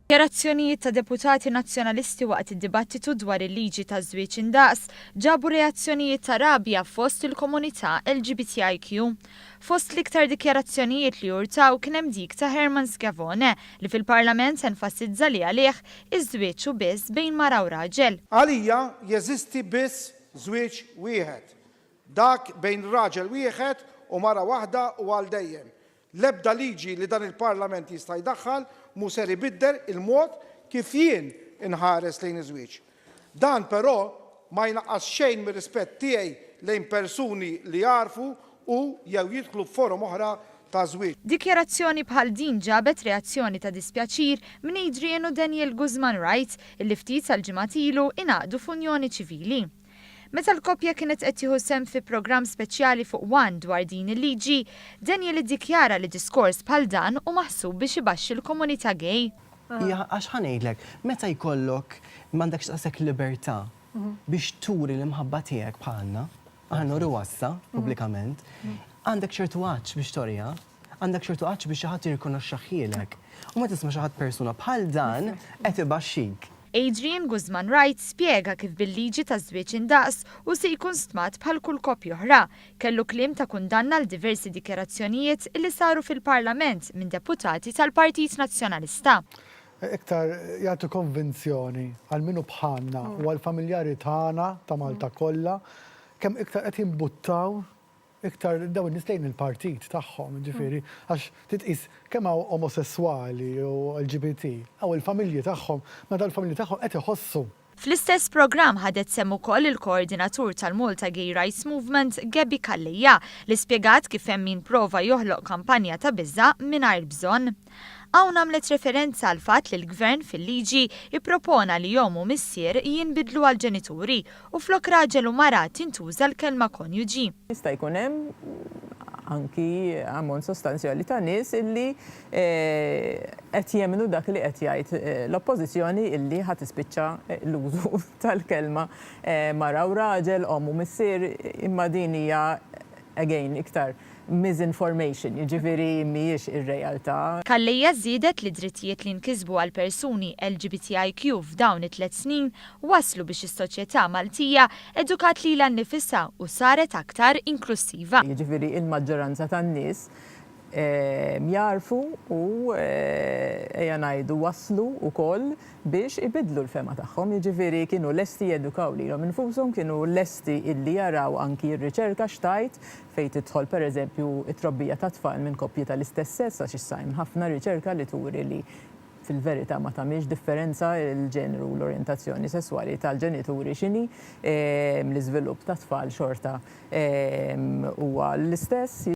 Dikjarazzjonijiet ta' deputati nazzjonalisti waqt id-dibattitu dwar il-liġi taż-żwieġ indaqs ġabu reazzjonijiet ta' rabja fost il-komunità LGBTIQ. Fost l-iktar dikjarazzjonijiet li urtaw kien hemm dik ta' Hermann Schiavone li fil-Parlament enfasizza li għalih iż-żwieġ hu biss bejn mara u raġel. Għalija jeżisti biss żwieġ wieħed. Dak bejn raġel wieħed u mara waħda u għal dejjem. L-ebda liġi li dan il-Parlament jista' jdaħħal mhu ser ibiddel il-mod kif jien inħares lejn iż-żwieġ. Dan però ma jnaqqas xejn mir-rispett tiegħi lejn persuni li jarfu u jew jidħlu f'forom oħra ta' żwieġ. Dikjarazzjoni bħal din ġabet reazzjoni ta' dispjaċir minn Adrian u Daniel Gusman Wright illi ftit tal-ġimgħat ilu ingħaqdu f'unjoni ċivili. Meta l-koppja kienet qed tieħu sehem fi programm speċjali fuq One dwar din il-liġi, Daniel iddikjara li diskors bħal dan u maħsub biex ibaxxi l-komunità gay. Għax ħanejdlek, meta jkollok m'għandekx taqsek libertà biex turi l-imħabba tiegħek bħalna, aħna riwassa pubblikament, għandek ċertu għaġġ biex torija, għandek ċertu għaġġ biex xi ħadd jirrikonoxxaħielek. U ma tisma' xi ħadd persuna bħal dan qed ibaxxik. Adrian Gusman Wright spjega kif bil-liġi taż-żwieġ indaqs u se jkun stmat bħal kull koppja oħra. Kellu kliem ta' kundanna l diversi dikjarazzjonijiet li saru fil-Parlament minn deputati tal-Partit Nazzjonalista. Iktar jagħtu konvinzjoni għal minnu bħalna u għal familjari tagħna ta' Malta kollha kemm iktar qed jinbuttaw iktar dawn nies lejn il-partit tagħhom, ġifieri, għax titqis kemm hawn omosesswali u LGBT, hawn il-familji tagħhom, meta l-familji tagħhom qed iħossu. Fl-istess programm ħadet sehem ukoll il-koordinatur tal-Malta Gay Rights Movement Gabby Kallija li spjegat kif hemm min prova joħloq kampanja ta' biża' mingħajr bżonn. Hawn għamlet referenza għal fatt li l-Gvern fil-liġi jippropona li jom u missier jinbidlu għal ġenituri u flok raġel u mara tintuża l-kelma konjuġi. Jista' jkun hemm anki ammont sostanzjali ta' nies illi qed jemmnu dak li qed jgħid l-oppożizzjoni illi ħadd tispiċċa l-użu tal-kelma mara u raġel, om u missier, imma din hija again iktar misinformation, jiġifieri mhijiex ir-realtà. Kallija żiedet li drittijiet li nkisbu għal persuni LGBTIQ f'dawn it-3 snin waslu biex is-soċjetà Maltija edukat lilha nnifisha u saret aktar inklusiva. Jiġifieri il-maġġoranza tan-nies jarfu u ejja ngħidu waslu wkoll biex ibidlu l-fema tagħhom, jiġifieri kienu lesti jedukaw lilhom infushom, kienu lesti illi jaraw anki r-riċerka xtajt fejn tidħol pereżempju it-trobbija ta' tfal minn koppji tal-istess sess għax issa hemm ħafna riċerka li turi li fil-verità ma tagħmilx differenza l-ġeneru u l-orjentazzjoni sesswali tal-ġenituri x'inhi l-iżvilupp ta' tfal xorta huwa l-istess.